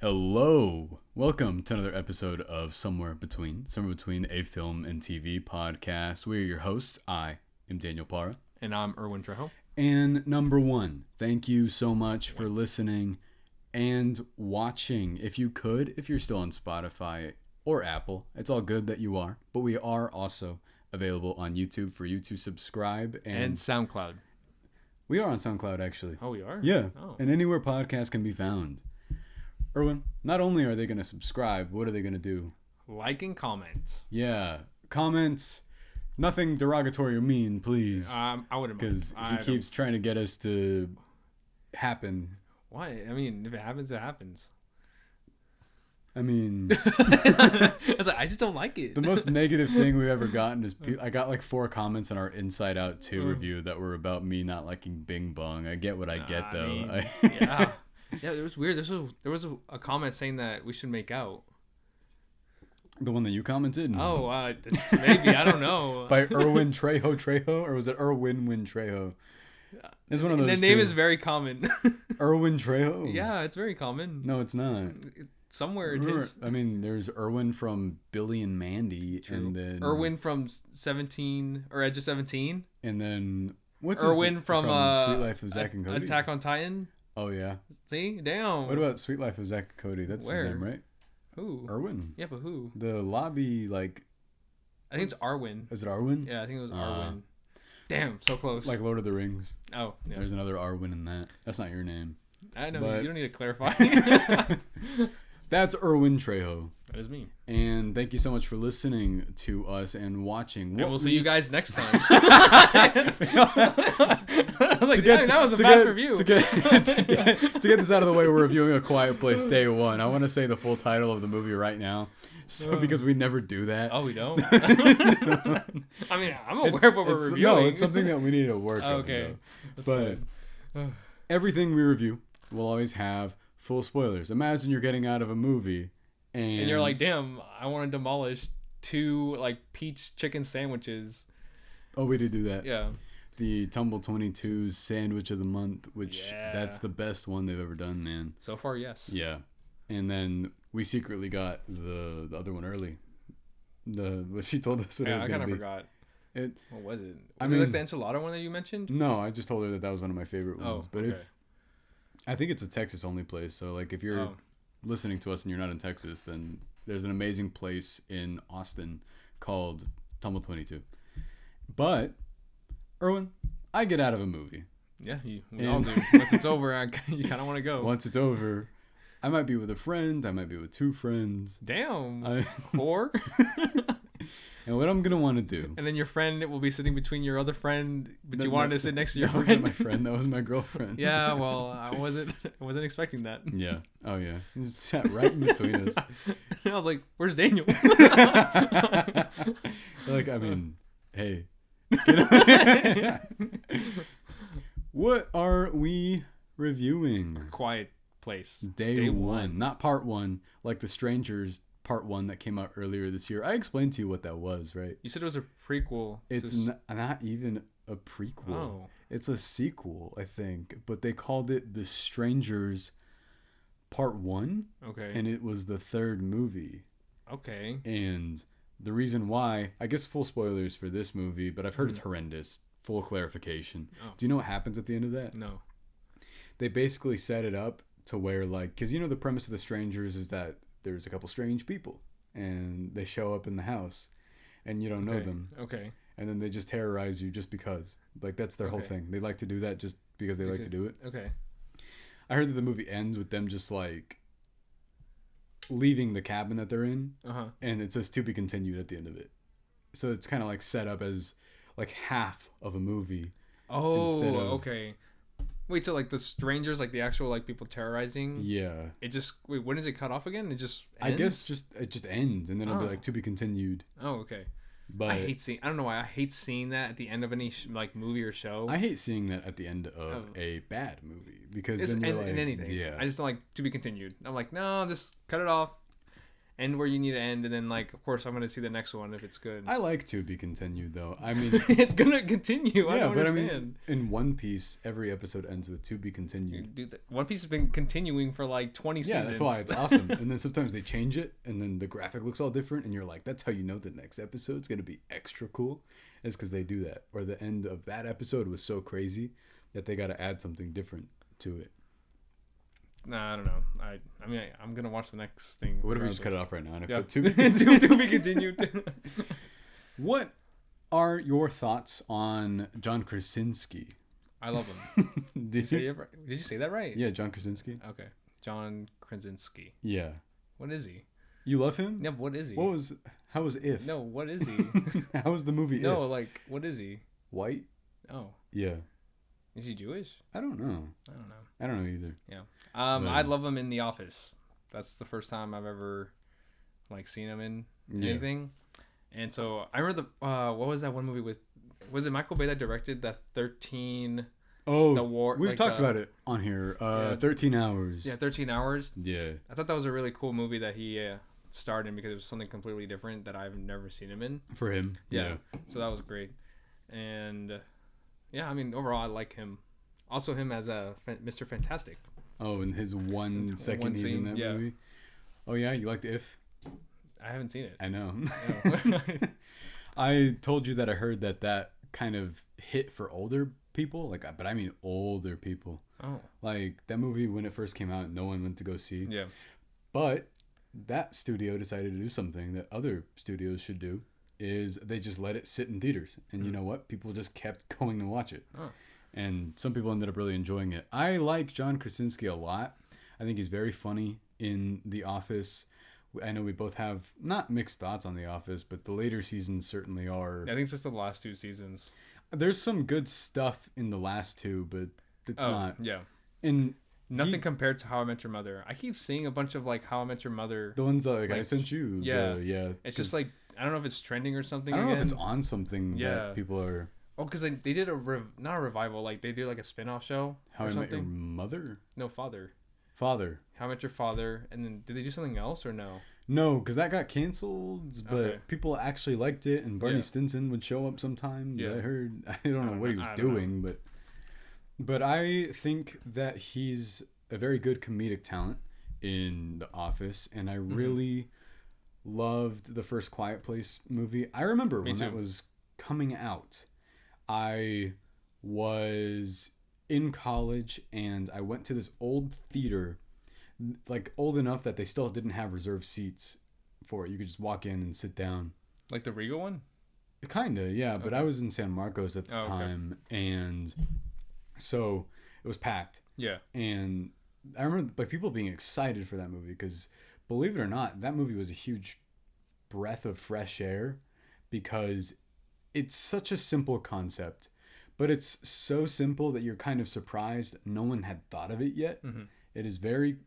Hello. Welcome to another episode of Somewhere Between a film and TV podcast. We're your hosts. I am Daniel Parra. And I'm Erwin Trejo. And number one, thank you so much for listening and watching. If you could, if you're still on Spotify or Apple, it's all good that you are. But we are also available on YouTube for you to subscribe. And SoundCloud. We are on SoundCloud, actually. Oh, we are? Yeah. Oh. And anywhere podcasts can be found. Erwin, not only are they going to subscribe, what are they going to do? Like and comment. Yeah. Comments. Nothing derogatory or mean, please. I wouldn't mind. Because he keeps trying to get us to happen. Why? I mean, if it happens, it happens. I mean... I was like, I just don't like it. The most negative thing we've ever gotten is... I got like 4 comments on our Inside Out 2 review that were about me not liking Bing Bong. I get what I get, though. Yeah. Yeah, it was weird. There was a comment saying that we should make out. The one that you commented? Oh, maybe. I don't know. By Erwin Trejo? Or was it Erwin Trejo? It's one of those. The name is very common. Erwin Trejo? Yeah, it's very common. No, it's not. Somewhere it is. I mean, there's Erwin from Billy and Mandy. True. And then Erwin from 17, or Edge of 17. And then, what's Erwin from Sweet Life of Zack and Cody? Attack on Titan. Oh, yeah. See? Damn. What about Sweet Life of Zack and Cody? That's Where? his name, right? Who? Erwin. Yeah, but who? The lobby, I think it's Arwen. Is it Arwen? Yeah, I think it was Arwen. Damn, so close. Like Lord of the Rings. Oh, yeah. There's another Arwen in that. That's not your name. I know, but... you don't need to clarify. That's Erwin Trejo. That is me. And thank you so much for listening to us and watching. And we'll see you guys next time. I was like, that was a fast review. To get this out of the way, we're reviewing A Quiet Place Day 1. I want to say the full title of the movie right now. So because we never do that. Oh, we don't? I mean, I'm aware of what we're reviewing. No, it's something that we need to work on. Okay. But everything we review will always have full spoilers. Imagine you're getting out of a movie and you're like, damn, I want to demolish 2 peach chicken sandwiches. Oh, we did do that. Yeah. The Tumble 22 Sandwich of the Month, which that's the best one they've ever done, man. So far, yes. Yeah. And then we secretly got the other one early. What she told us what it was going to be. I kind of forgot. What was it? Was it like the enchilada one that you mentioned? No, I just told her that was one of my favorite ones. Oh, but okay. I think it's a Texas only place. So if you're listening to us and you're not in Texas, then there's an amazing place in Austin called Tumble 22. But Erwin, I get out of a movie. Yeah, we all do. Once it's over, you kind of want to go. Once it's over, I might be with a friend. I might be with 2 friends. Damn. 4? And what I'm going to want to do. And then your friend will be sitting between your other friend, but you wanted to sit next to your friend. That wasn't my friend. That was my girlfriend. Yeah, well, I wasn't expecting that. Yeah. Oh, yeah. He just sat right in between us. I was like, where's Daniel? I mean, hey. What are we reviewing? Quiet Place. Day 1. Not part 1, like The Strangers part 1 that came out earlier this year. I explained to you what that was, right? You said it was a prequel. It's not even a prequel. Oh. It's a sequel, I think. But they called it The Strangers part 1. Okay. And it was the 3rd movie. Okay. And the reason why, I guess full spoilers for this movie, but I've heard it's horrendous. Full clarification. Oh. Do you know what happens at the end of that? No. They basically set it up to where, because the premise of The Strangers is that there's a couple strange people and they show up in the house and you don't know them. Okay. And then they just terrorize you just because. That's their whole thing. They like to do that just because they like to do it. Okay. I heard that the movie ends with them just leaving the cabin that they're in. Uh-huh. And it says to be continued at the end of it. So it's kind of set up as half of a movie. Oh, okay. Wait, so the strangers, the actual people terrorizing? Yeah. It just when does it cut off again? It just ends? I guess it just ends and then it'll be to be continued. Oh, okay. But I don't know why I hate seeing that at the end of any movie or show. I hate seeing that at the end of a bad movie because then in you're anything. yeah. I just don't like to be continued. I'm like, no, just cut it off. end where you need to end, and then like, of course, I'm gonna see the next one if it's good. I like to be continued though. I mean, it's gonna continue. I don't but understand. I mean, in One Piece, every episode ends with to be continued. Dude, One Piece has been continuing for like 20 seasons. Yeah, that's why it's awesome. And then sometimes they change it, and then the graphic looks all different, and you're like, that's how you know the next episode's gonna be extra cool. It's because they do that. Or the end of that episode was so crazy that they got to add something different to it. Nah, I don't know. I mean, I'm gonna watch the next thing. What if we just cut it off right now? And Yeah. put to be to be continued. What are your thoughts on John Krasinski? I love him. Did you? Did you say that right? Yeah, John Krasinski. Okay, John Krasinski. Yeah. What is he? You love him? Yeah, what is he? How was If? No, what is he? How was the movie No, If? like, what is he? White? Oh, Yeah. is he Jewish? I don't know. I don't know either. Yeah. I love him in The Office. That's the first time I've ever like seen him in anything. And so I remember what was that one movie with? Was it Michael Bay that directed that 13? Oh, the war. We've like talked about it on here. 13 Hours. Yeah, 13 Hours. Yeah. I thought that was a really cool movie that he starred in because it was something completely different that I've never seen him in. For him. Yeah. So that was great. And yeah, I mean, overall, I like him. Also, him as a Mr. Fantastic. Oh, and his one second he's in that movie. Oh yeah, you liked If? I haven't seen it. I know. No. I told you that I heard that kind of hit for older people, but I mean older people. Oh. Like that movie when it first came out, no one went to go see. Yeah. But that studio decided to do something that other studios should do. Is they just let it sit in theaters, and you know what? People just kept going to watch it. Oh. And some people ended up really enjoying it. I like John Krasinski a lot. I think he's very funny in The Office. I know we both have not mixed thoughts on The Office, but the later seasons certainly are. I think it's just the last 2 seasons. There's some good stuff in the last 2, but it's not. Yeah. And nothing compared to How I Met Your Mother. I keep seeing a bunch of like How I Met Your Mother. The ones that I sent you. Yeah. Yeah. It's just like, I don't know if it's trending or something. I don't know if it's on something Yeah. that people are. Oh, because they did not a revival. Like they did like a spin-off show. How I Met Your Mother? No, Father. How I Met Your Father. And then did they do something else or no? No, because that got canceled, but Okay. people actually liked it, and Barney Stinson would show up sometimes. Yeah. I heard. I don't know what he was doing, but I think that he's a very good comedic talent in The Office, and I really loved the first Quiet Place movie. I remember when that was coming out. I was in college, and I went to this old theater, like old enough that they still didn't have reserved seats for it. You could just walk in and sit down. Like the Regal one? Kinda, yeah. But I was in San Marcos at the time, and so it was packed. Yeah. And I remember like people being excited for that movie because, believe it or not, that movie was a huge breath of fresh air because it's such a simple concept, but it's so simple that you're kind of surprised no one had thought of it yet. Mm-hmm. It is very,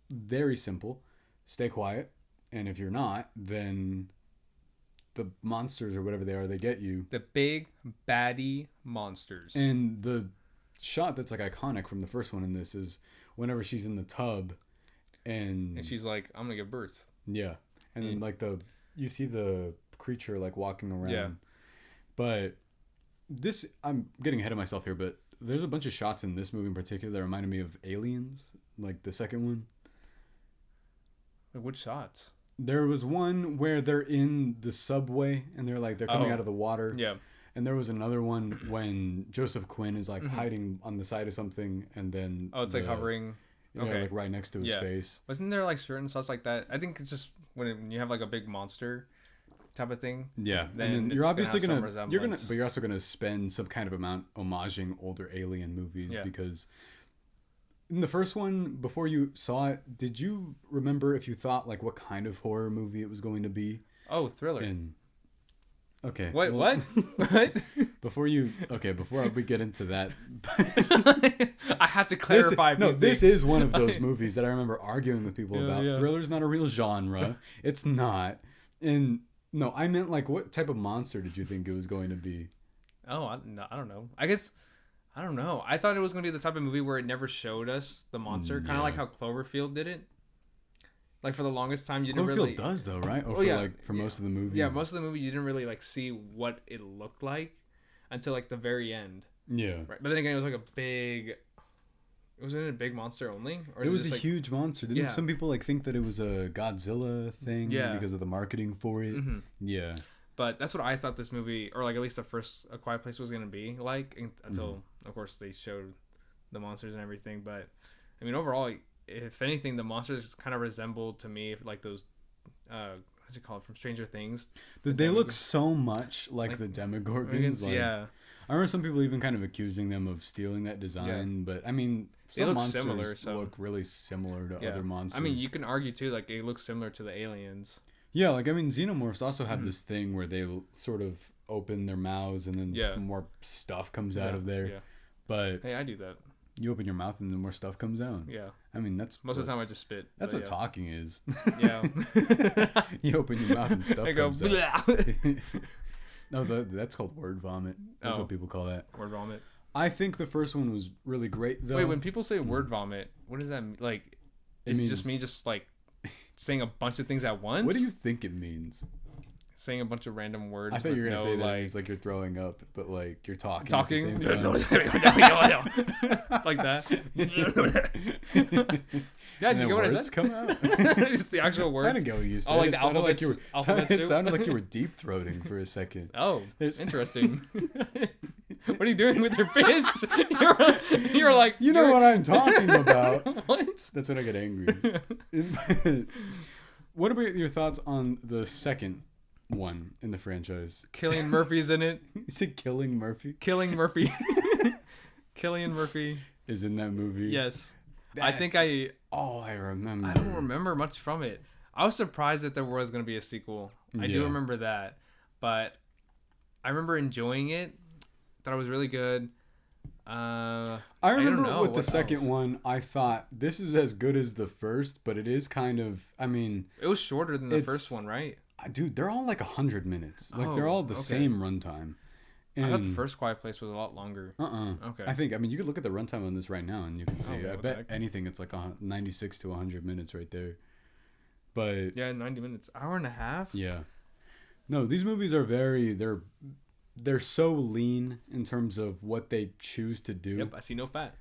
very simple. Stay quiet, and if you're not, then the monsters or whatever they are, they get you. The big baddie monsters. And the shot that's like iconic from the first one in this is whenever she's in the tub and she's like, I'm gonna give birth. Yeah. And then like you see the creature like walking around. Yeah. But this, I'm getting ahead of myself here, but there's a bunch of shots in this movie in particular that reminded me of Aliens, like the second one. Like which shots? There was one where they're in the subway and they're coming out of the water. Yeah. And there was another one when Joseph Quinn is like hiding on the side of something, and then it's like hovering. Like right next to his face. Wasn't there like certain shots like that? I think it's just when you have like a big monster type of thing. Yeah. And then you're obviously but you're also gonna spend some kind of amount homaging older Alien movies because in the first one, before you saw it, did you remember if you thought like what kind of horror movie it was going to be? Oh, thriller. Okay. Wait, what? What? Before we get into that, I have to clarify. This is one of those movies that I remember arguing with people about. Yeah. Thriller's not a real genre. It's not. And no, I meant like what type of monster did you think it was going to be? Oh, I don't know. I guess I don't know. I thought it was going to be the type of movie where it never showed us the monster, kind of like how Cloverfield did it. Like for the longest time, you didn't Cloverfield really does though, right? Or for most of the movie. Yeah, most of the movie you didn't really like see what it looked like until like the very end. Yeah. Right. But then again, it was like a big. Wasn't it a big monster only? Or it was a like, huge monster. Didn't some people like think that it was a Godzilla thing because of the marketing for it? Mm-hmm. Yeah. But that's what I thought this movie, or like at least the first A Quiet Place was gonna be like, until of course they showed the monsters and everything. But I mean, overall, if anything, the monsters kind of resembled to me like those, what's it called, from Stranger Things. They look so much like the Demogorgons. Like, yeah. I remember some people even kind of accusing them of stealing that design, but I mean, some monsters look really similar to other monsters. I mean, you can argue too, like it looks similar to the aliens. Yeah, like I mean, xenomorphs also have this thing where they sort of open their mouths and then more stuff comes out of there. Yeah. But hey, I do that. You open your mouth and then more stuff comes out. Yeah. I mean, that's most of the time I just spit. That's what talking is. Yeah. You open your mouth and stuff comes out. No, that's called word vomit. That's what people call that. Word vomit. I think the first one was really great, though. Wait, when people say word vomit, what does that mean? Like, is it just me just like saying a bunch of things at once? What do you think it means? Saying a bunch of random words. I thought you were gonna say that it's like you're throwing up, but like you're talking. Talking. At the same time. Like that. Yeah, did you get what I said? Come out. It's the actual words. I didn't get what you said. Oh, like the alphabet. It sounded like you were deep throating for a second. Oh, interesting. What are you doing with your fist? You're like. You know what I'm talking about. What? That's when I get angry. What about your thoughts on the second one in the franchise? Cillian Murphy's in it. You said Killing Murphy? Killing Murphy. Cillian Murphy is in that movie. Yes. I remember. I don't remember much from it. I was surprised that there was going to be a sequel. I do remember that. But I remember enjoying it. Thought it was really good. I remember with the second one, I thought this is as good as the first, but it is kind of, I mean... It was shorter than the first one, right? Dude, they're all like 100 minutes. Like, they're all the same runtime. And I thought the first Quiet Place was a lot longer. Okay. I think, I mean, you could look at the runtime on this right now and you can see, I bet anything, it's like 96 to 100 minutes right there. But... Yeah, 90 minutes. Hour and a half? Yeah. No, these movies are they're so lean in terms of what they choose to do. Yep, I see no fat.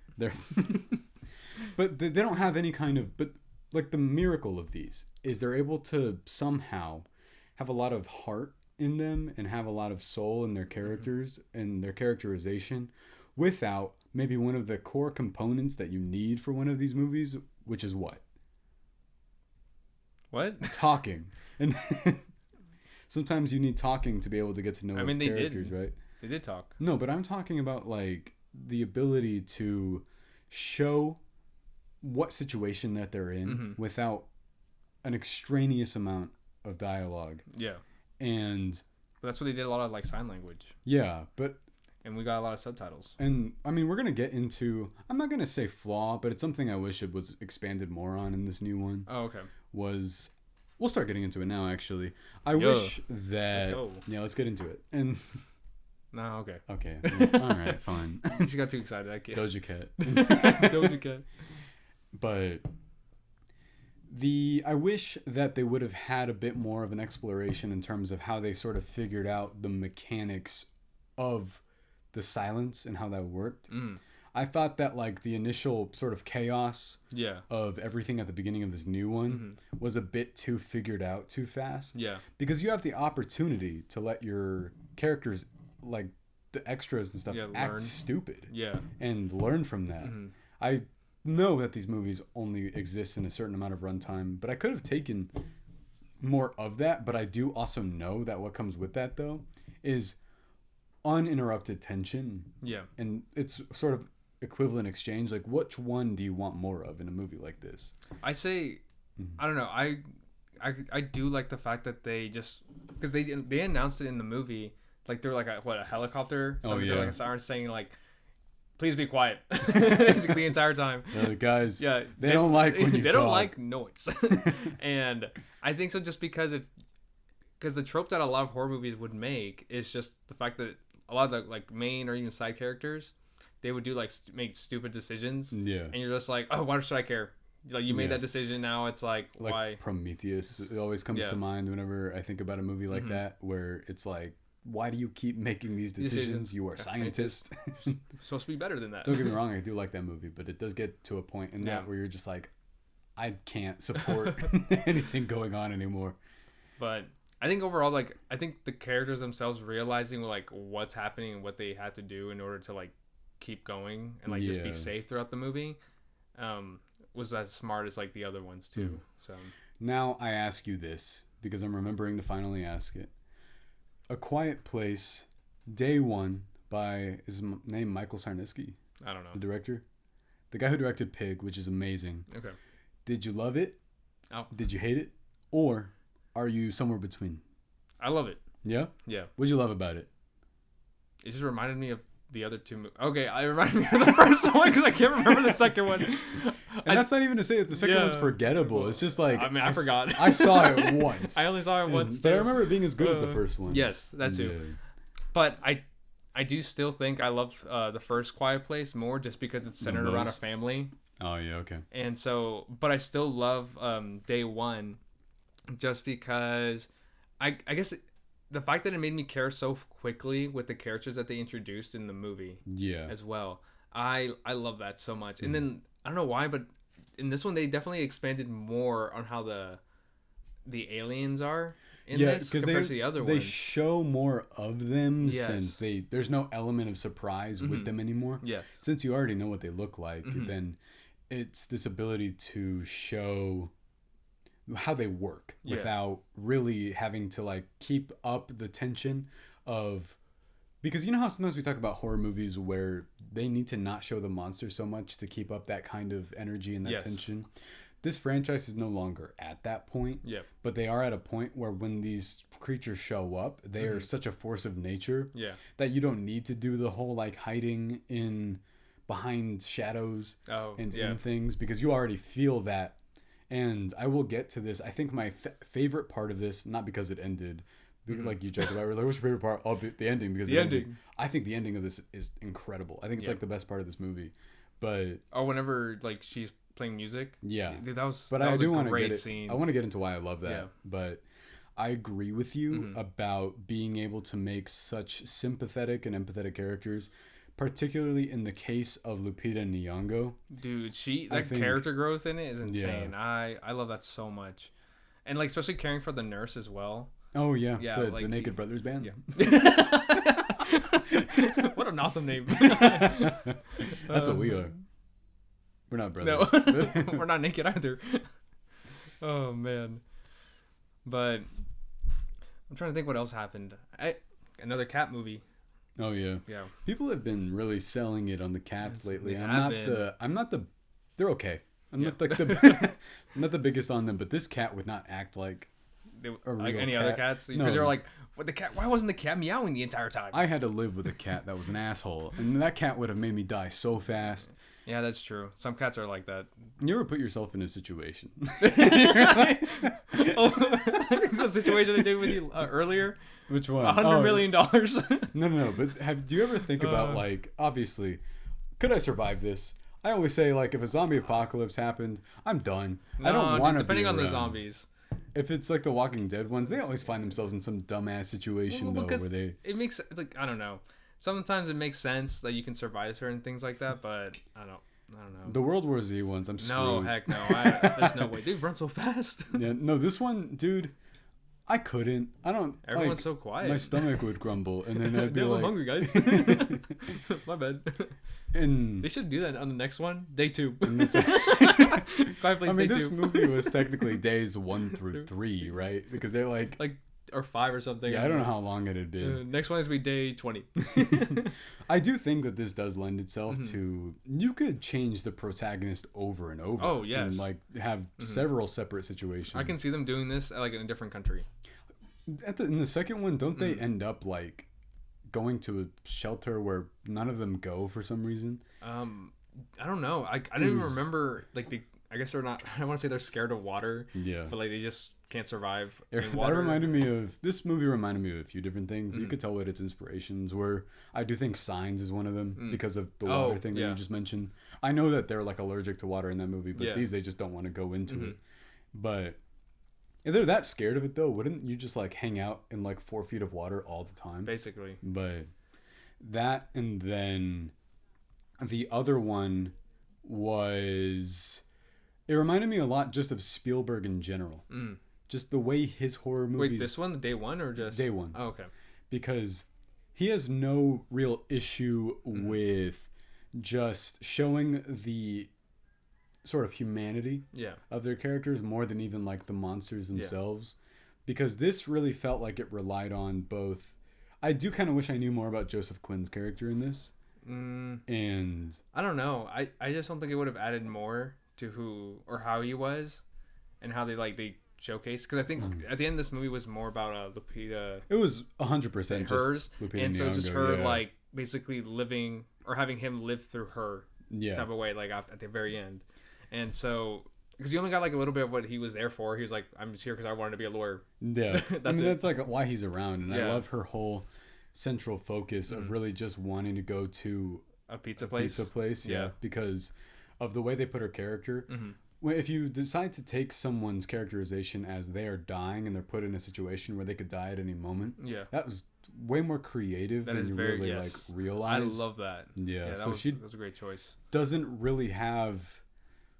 But they don't have any kind of... But, like, the miracle of these is they're able to somehow have a lot of heart in them and have a lot of soul in their characters and their characterization without maybe one of the core components that you need for one of these movies, which is what? What? Talking. And sometimes you need talking to be able to get to know characters, right? They did talk. No, but I'm talking about like the ability to show what situation that they're in without an extraneous amount of dialogue. Yeah. And that's what they did, a lot of like sign language. Yeah, and we got a lot of subtitles. And I mean, we're going to get into, I'm not going to say flaw, but it's something I wish it was expanded more on in this new one. Oh, okay. We'll start getting into it now, actually. I wish that... Let's go. Yeah, let's get into it. And... No, okay. Okay. All right, fine. She got too excited. I can't. Doja Cat. Doja Cat. But I wish that they would have had a bit more of an exploration in terms of how they sort of figured out the mechanics of the silence and how that worked. I thought that like the initial sort of chaos of everything at the beginning of this new one was a bit too figured out too fast. Yeah. Because you have the opportunity to let your characters, like the extras and stuff, act stupid. Yeah. And learn from that. I know that these movies only exist in a certain amount of runtime, but I could have taken more of that. But I do also know that what comes with that though is uninterrupted tension. Yeah. And it's sort of equivalent exchange. Like, which one do you want more of in a movie like this? I say, I don't know. I do like the fact that they just, because they announced it in the movie, like they're like a helicopter. So they're like a siren saying like, please be quiet. Basically the entire time. Guys, they don't like when you they talk. Don't like noise. And I think so just because the trope that a lot of horror movies would make is just the fact that a lot of the like main or even side characters, they would do like make stupid decisions. Yeah. And you're just like, oh, why should I care? Like you made that decision. Now it's like why? Prometheus. It always comes to mind whenever I think about a movie like that, where it's like, why do you keep making these decisions? You are a scientist. Supposed to be better than that. Don't get me wrong, I do like that movie, but it does get to a point in that where you're just like, I can't support anything going on anymore. But I think overall, like, I think the characters themselves realizing like what's happening and what they had to do in order to like keep going and like just be safe throughout the movie, was as smart as like the other ones too. So now I ask you this because I'm remembering to finally ask it. A Quiet Place, Day One by, is his name Michael Sarnoski? I don't know. The director? The guy who directed Pig, which is amazing. Okay. Did you love it? Oh. Did you hate it? Or are you somewhere between? I love it. Yeah? Yeah. What'd you love about it? It just reminded me of the other two movies. Okay, it reminded me of the first one because I can't remember the second one. And that's not even to say that the second one's forgettable. It's just like... I mean, I forgot. I saw it once. I only saw it once. But I remember it being as good as the first one. Yes, that too. Yeah. But I do still think I love the first Quiet Place more just because it's centered around a family. Oh, yeah, okay. And so... But I still love Day One just because... I guess... The fact that it made me care so quickly with the characters that they introduced in the movie as well. I love that so much. And then, I don't know why, but in this one, they definitely expanded more on how the aliens are in this compared to the other ones. They show more of them since there's no element of surprise with them anymore. Yes. Since you already know what they look like, then it's this ability to show... how they work without really having to like keep up the tension of, because you know how sometimes we talk about horror movies where they need to not show the monster so much to keep up that kind of energy and that tension. This franchise is no longer at that point, but they are at a point where when these creatures show up, they are such a force of nature that you don't need to do the whole like hiding in behind shadows and in things, because you already feel that. And I will get to this. I think my favorite part of this, not because it ended, like you joked about, like, what's your favorite part? Oh, the ending, because the ending. I think the ending of this is incredible. I think it's like the best part of this movie. But whenever like she's playing music, dude, that was I do want to get scene. I want to get into why I love that. But I agree with you about being able to make such sympathetic and empathetic characters. Particularly in the case of Lupita Nyong'o. Dude, character growth in it is insane. I love that so much. And like especially caring for the nurse as well. Oh yeah. The Naked Brothers band. Yeah. What an awesome name. That's what we are. We're not brothers. No. We're not naked either. Oh man. But I'm trying to think what else happened. Another cat movie. Oh yeah. Yeah. People have been really selling it on the cats lately. I'm not the they're okay. I'm not like I'm not the biggest on them, but this cat would not act like a real any cat. Other cats. Because you're like, what the cat? Why wasn't the cat meowing the entire time? I had to live with a cat that was an asshole, and that cat would have made me die so fast. Yeah, that's true. Some cats are like that. You ever put yourself in a situation? The situation I did with you earlier. Which one? $100 million. No. But do you ever think about like, obviously, could I survive this? I always say like, if a zombie apocalypse happened, I'm done. I don't want to. Depending on the zombies. If it's like the Walking Dead ones, they always find themselves in some dumbass situation where they. It makes like I don't know. Sometimes it makes sense that you can survive certain things like that, but I don't know. The World War Z ones, I'm screwed. No, heck no. There's no way. Dude, run so fast. Yeah, no, this one, dude, I couldn't. I don't. Everyone's so quiet. My stomach would grumble, and then I'd be like, I'm hungry, guys. My bad. And they should do that on the next one, day 2. This movie was technically days 1 through 3, right? Because they're like or 5 or something. Yeah, I don't know how long it had been. Next one is be day 20. I do think that this does lend itself to, you could change the protagonist over and over. Oh yes. And like have several separate situations. I can see them doing this like in a different country. In the second one, don't they end up like going to a shelter where none of them go for some reason? I don't know. I didn't even remember like I guess they're not. I don't want to say they're scared of water. Yeah. But like they just can't survive in water. This movie reminded me of a few different things. You could tell what its inspirations were. I do think Signs is one of them because of the water thing that you just mentioned. I know that they're like allergic to water in that movie, but Yeah. these they just don't want to go into Mm-hmm. it. But if they're that scared of it though, wouldn't you just like hang out in like 4 feet of water all the time? Basically. But that, and then the other one was, it reminded me a lot just of Spielberg in general. Mm. Just the way his horror movies. Wait, this one, the day one or just Day one. Oh, okay. Because he has no real issue with just showing the sort of humanity Yeah. of their characters more than even like the monsters themselves. Because this really felt like it relied on both. I do kind of wish I knew more about Joseph Quinn's character in this. And I don't know. I just don't think it would have added more to who or how he was, and how they showcase. Because I think at the end this movie was more about Lupita. it was 100% Hers, just Lupita and so Nyong'o, just her yeah. like basically living or having him live through her Yeah. type of way, like at the very end. And so because you only got like a little bit of what he was there for. He was like, I'm just here because I wanted to be a lawyer. Yeah. That's like why he's around. And I Yeah. love her whole central focus of really just wanting to go to A pizza place. yeah, Yeah. because of the way they put her character. Well, if you decide to take someone's characterization as they are dying and they're put in a situation where they could die at any moment, Yeah. that was way more creative That than is you very really yes. like realize. I love that. Yeah, that so was a great choice. doesn't really have.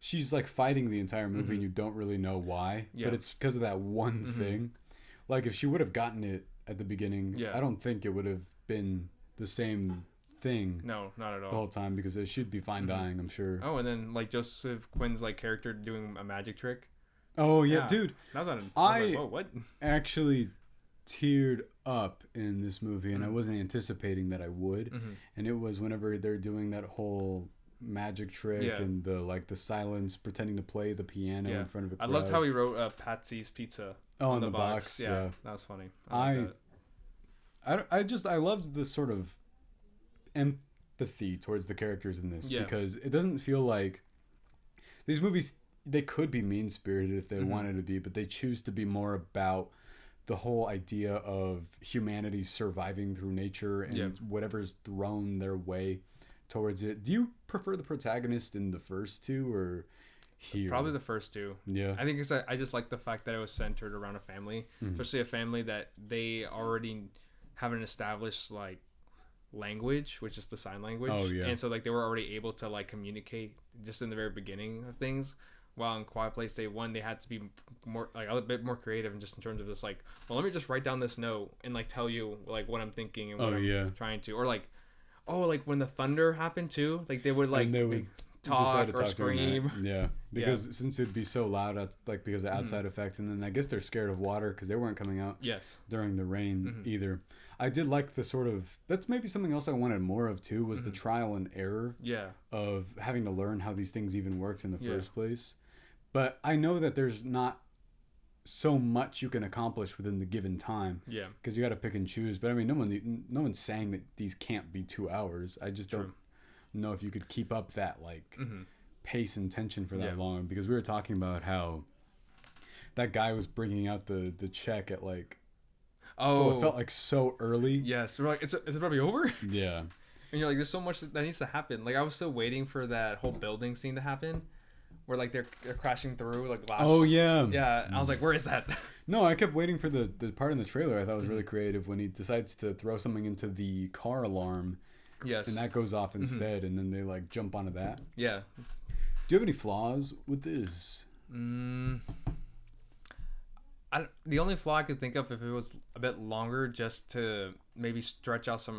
She's like fighting the entire movie and you don't really know why, Yeah. but it's because of that one thing. Like if she would have gotten it at the beginning, Yeah. I don't think it would have been the same thing No, not at all. the whole time, because she'd be fine dying, I'm sure. Oh, and then like Joseph Quinn's like character doing a magic trick. Oh yeah, Yeah. dude, That was on. I- was like, whoa, what? actually teared up in this movie, and I wasn't anticipating that I would. And it was whenever they're doing that whole magic trick Yeah. and the silence, pretending to play the piano Yeah. in front of a I crowd. loved how he wrote Patsy's Pizza. Oh, on the box, yeah. That was funny. I liked that. I loved the sort of empathy towards the characters in this, Yeah. because it doesn't feel like these movies, they could be mean-spirited if they wanted to be, but they choose to be more about the whole idea of humanity surviving through nature and whatever's thrown their way towards it. Do you prefer the protagonist in the first two or here? Probably the first two. Yeah. I think I just like the fact that it was centered around a family, especially a family that they already have an established like language, which is the sign language. Oh, yeah. And so like they were already able to like communicate just in the very beginning of things. While in Quiet Place Day One, they had to be more like a bit more creative, and just in terms of this like, well, let me just write down this note and like tell you like what I'm thinking and what I'm trying to, or like, oh, like when the thunder happened too, like they would like and they would talk decide to or talk during scream. that. Yeah, because since it'd be so loud, like because of outside effects, and then I guess they're scared of water because they weren't coming out Yes. during the rain either. I did like the sort of, that's maybe something else I wanted more of too, was the trial and error Yeah. of having to learn how these things even worked in the first place. But I know that there's not so much you can accomplish within the given time. Yeah. Because you got to pick and choose. But I mean, no one's saying that these can't be 2 hours. I just don't know if you could keep up that like pace and tension for that long. Because we were talking about how that guy was bringing out the check at like, it felt like so early. Yes. We're like, is it probably over? Yeah. And you're like, there's so much that needs to happen. Like I was still waiting for that whole building scene to happen, where like they're crashing through like glass. Oh yeah. Yeah. I was like, where is that? No, I kept waiting for the part in the trailer I thought was really creative when he decides to throw something into the car alarm. Yes. And that goes off instead, and then they like jump onto that. Yeah. Do you have any flaws with this? The only flaw I could think of, if it was a bit longer, just to maybe stretch out some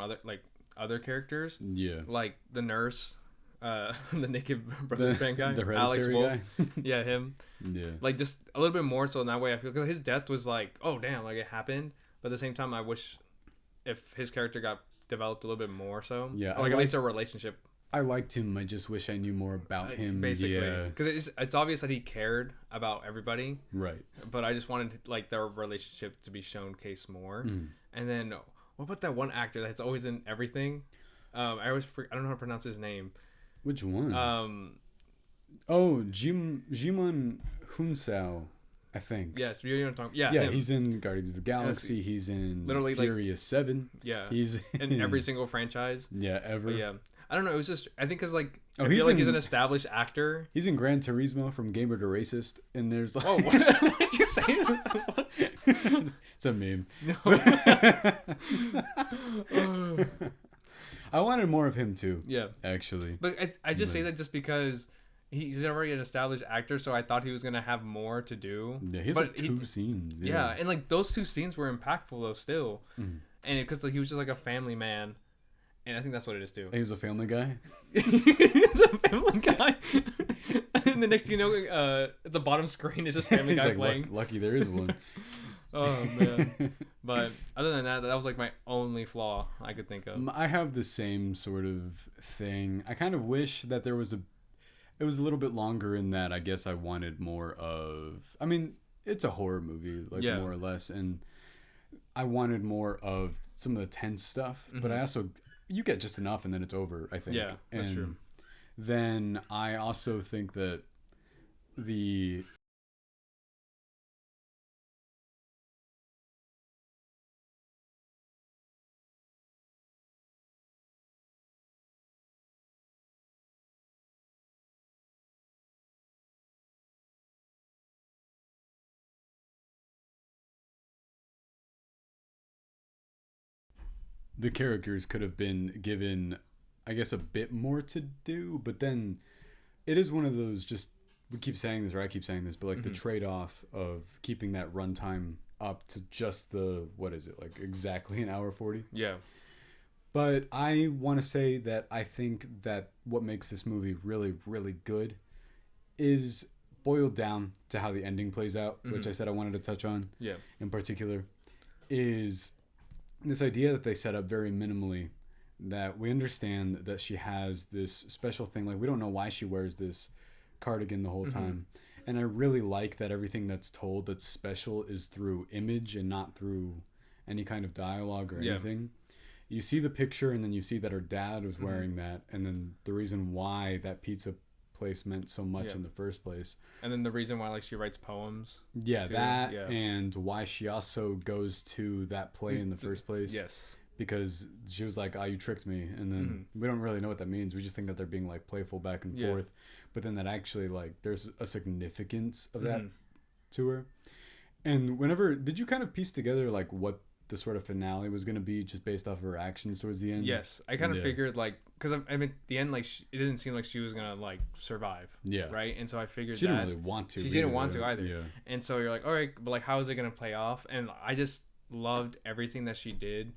other characters. Yeah. Like the nurse, the Naked Brothers Band guy, The Alex Hereditary Wolf. guy. Yeah, him. Yeah. Like just a little bit more, so in that way I feel, because his death was like, oh damn, like it happened. But at the same time, I wish if his character got developed a little bit more, so Yeah, or like at least a relationship. I liked him. I just wish I knew more about him. Basically, Yeah. because it's obvious that he cared about everybody, Right. but I just wanted like their relationship to be showcased more. And then what about that one actor that's always in everything? I don't know how to pronounce his name. Which one? Jimon Hunsao, I think. Yes, you know what I'm talking. Yeah, Yeah, him. he's in Guardians of the Galaxy. He's in Literally, like- Furious 7. Yeah, He's in every single franchise. Yeah, ever. But yeah, I don't know. It was just I think because like Oh, I feel like he's an established actor. He's in Gran Turismo from Gamer to Racist, and there's like, Oh, what did you say? it's a meme. No. I wanted more of him too. Yeah, actually. but I just say that just because he's already an established actor, so I thought he was gonna have more to do. Yeah, he has like two scenes. Yeah, and like those 2 scenes were impactful though still, and because like he was just like a family man. And I think that's what it is too. He was a family guy. He's a family guy. And the next thing you know, the bottom screen is just Family Guy like, playing. Lucky there is one. Oh man! But other than that, that was like my only flaw I could think of. I have the same sort of thing. I kind of wish that it was a little bit longer in that. I guess I wanted more of. I mean, it's a horror movie, like more or less, and I wanted more of some of the tense stuff. But I also. You get just enough and then it's over, I think. Yeah, that's true. Then I also think that the characters could have been given, I guess, a bit more to do, but then it is one of those just we keep saying this, or I keep saying this, but like the trade-off of keeping that runtime up to just the what is it, like exactly an hour 40? Yeah. But I want to say that I think that what makes this movie really, really good is boiled down to how the ending plays out, which I said I wanted to touch on. Yeah. In particular, is this idea that they set up very minimally, that we understand that she has this special thing. Like, we don't know why she wears this cardigan the whole time. And I really like that everything that's told that's special is through image and not through any kind of dialogue or anything. You see the picture, and then you see that her dad was wearing that, and then the reason why that pizza place meant so much in the first place. And then the reason why, like, she writes poems. Yeah, too. And why she also goes to that play in the first place. Yes. Because she was like, "Oh, you tricked me," and then we don't really know what that means. We just think that they're being like playful back and forth, but then that actually like there's a significance of that to her. And whenever did you kind of piece together like what the sort of finale was going to be just based off of her actions towards the end? Yes, I kind of figured like because I mean at the end like it didn't seem like she was gonna like survive. Yeah. Right. And so I figured she didn't really want to. She didn't want to either. Yeah. And so you're like, all right, but like how is it gonna play off? And I just loved everything that she did.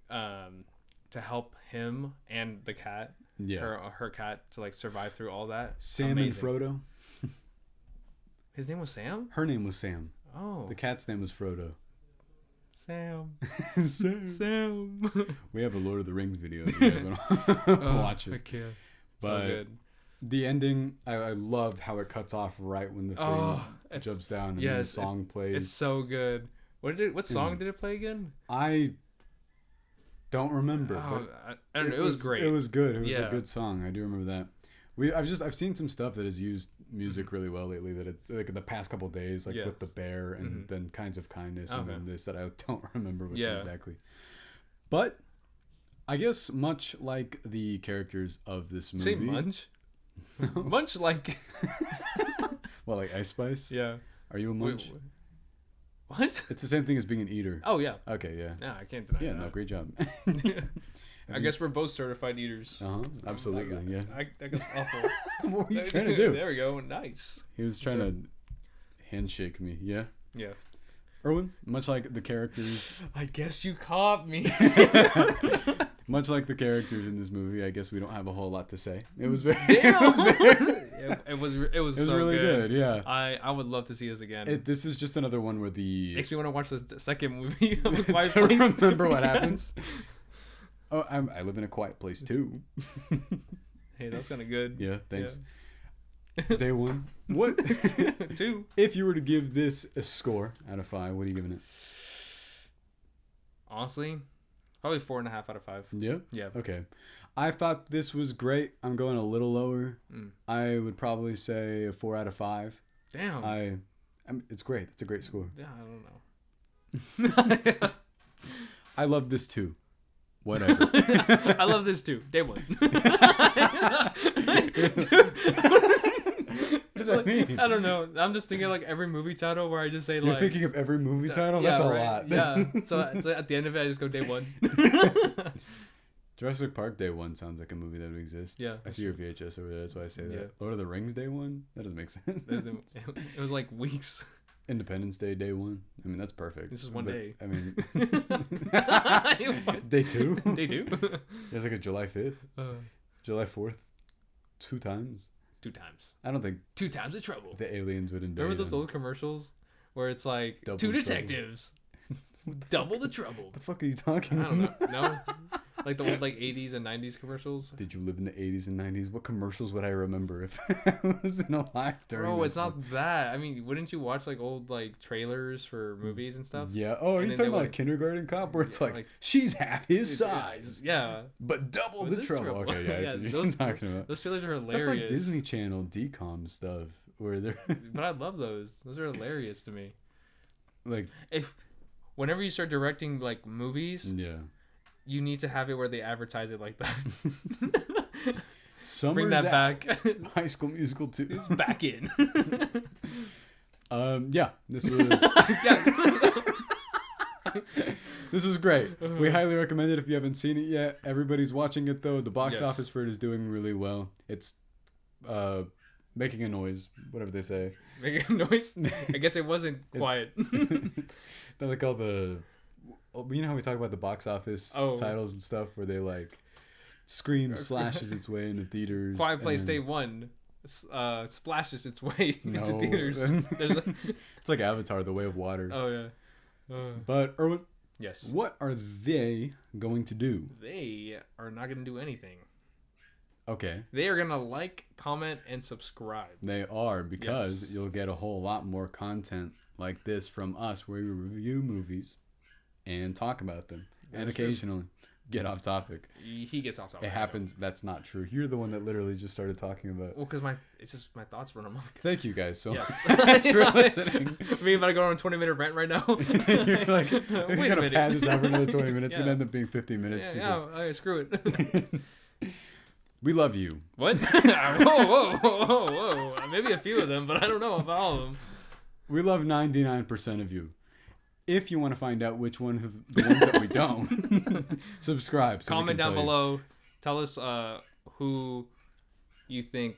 To help him and the cat, her cat, to like survive through all that. Sam Amazing. And Frodo. His name was Sam? Her name was Sam. Oh. The cat's name was Frodo. Sam. Sam. We have a Lord of the Rings video if you guys want to watch it. I can't. But so good. The ending, I love how it cuts off right when the thing jumps down and the song plays. It's so good. What song did it play again? I don't remember. But I don't know. It was great. It was good. It was a good song. I do remember that. I've seen some stuff that has used music really well lately. That it's like the past couple of days, like with the bear and then Kinds of Kindness and then this that I don't remember which one exactly. But I guess much like the characters of this movie. Say munch. Munch like. Well, like Ice Spice. Yeah. Are you a munch? Wait. What? It's the same thing as being an eater. Oh, yeah. Okay, yeah. Yeah, I can't deny that. Yeah, no, great job. I guess we're both certified eaters. Absolutely, yeah. I guess awful. What were you trying to do? There we go. Nice. He was trying to handshake me, yeah? Yeah. Erwin, much like the characters... I guess you caught me. Much like the characters in this movie, I guess we don't have a whole lot to say. It was very... It was so really good, yeah. I would love to see this again. This is just another one where the... Makes me want to watch the second movie of A Quiet Place. Remember what happens? Oh, I live in a quiet place too. Hey, that was kind of good. Yeah, thanks. Yeah. Day one. What? 2. If you were to give this a score out of 5, what are you giving it? Honestly, probably 4.5 out of 5. Yeah? Yeah. Okay. I thought this was great. I'm going a little lower. I would probably say a 4 out of 5. Damn. It's great. It's a great score. Yeah, I don't know. I love this too. Whatever. I love this too. Day one. What does that mean? I don't know. I'm just thinking like every movie title where I just say like. You're thinking of every movie title? That's a lot. Yeah. So at the end of it, I just go day one. Jurassic Park Day One sounds like a movie that would exist. Yeah. I see your VHS over there. That's why I say that. Yeah. Lord of the Rings Day One? That doesn't make sense. It was like weeks. Independence Day Day One. I mean, that's perfect. This is one day. I mean, Day 2. Day 2. There's like a July 5th, July 4th, 2 times. 2 times. I don't think 2 times the trouble. the aliens would invade. Remember those them. old commercials where it's like Double 2 trouble. detectives, double the trouble. What the fuck are you talking I about? don't know. No, like the old like 80s and 90s commercials. Did you live in the 80s and 90s? What commercials would I remember if I wasn't alive during Bro, this it's not that. I mean, wouldn't you watch like old like trailers for movies and stuff? Yeah. Oh, are And you then talking they about would- Kindergarten Cop where it's Yeah, like she's half his size, Yeah. but double With the this trouble. trouble. Okay, yeah, I Yeah, see what those- you're talking about. Those trailers are That's hilarious. like Disney Channel decom stuff where they're But I love those. Those are hilarious to me. like, Whenever you start directing like movies, yeah. you need to have it where they advertise it like that. Summer's Bring that out. back. High School Musical 2. It's back in. Yeah, this was this was great. We highly recommend it if you haven't seen it yet. Everybody's watching it though. The box Yes. office for it is doing really well. It's making a noise, whatever they say. Making a noise. I guess it wasn't quiet. They're like all the, you know how we talk about the box office Oh. titles and stuff where they like Scream slashes its way into theaters. Quiet Place and- Day 1 splashes its way into No. theaters. There's a, It's like Avatar: The Way of Water. oh yeah. But Erwin, Yes. what are they going to do? They are not going to do anything. Okay, They are going to like, comment, and subscribe. they are, because Yes. you'll get a whole lot more content like this from us where we review movies and talk about them, and is true. occasionally get off topic. He gets off topic. It happens. That's not true. You're the one that literally just started talking about. Well, because it's just my thoughts run amok. Thank you guys so Yes. much for listening. Me about to go on a 20-minute rant right now. You're like, Wait we're a gonna minute. pad this out for another 20 minutes. It's Yeah. gonna end up being 50 minutes. Yeah, because screw it. we love you. What? whoa. Maybe a few of them, but I don't know about all of them. We love 99% of you. If you want to find out which one of the ones that we don't, subscribe. So Comment we can down tell you. below. Tell us who you think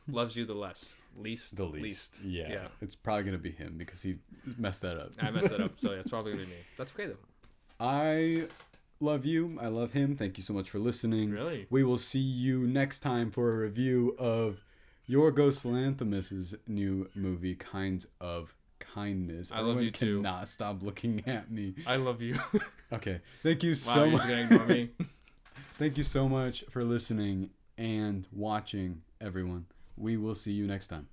loves you the least. The least. Yeah. It's probably gonna be him because he messed that up. I messed that up, so yeah, it's probably gonna be me. That's okay though. I love you. I love him. Thank you so much for listening. Really? We will see you next time for a review of Yorgos Lanthimos' new movie, Kinds of Kindness. I love you too. Cannot stop looking at me. I love you. Okay. Thank you Wow, so you're much. just gonna ignore me. Thank you so much for listening and watching, everyone. We will see you next time.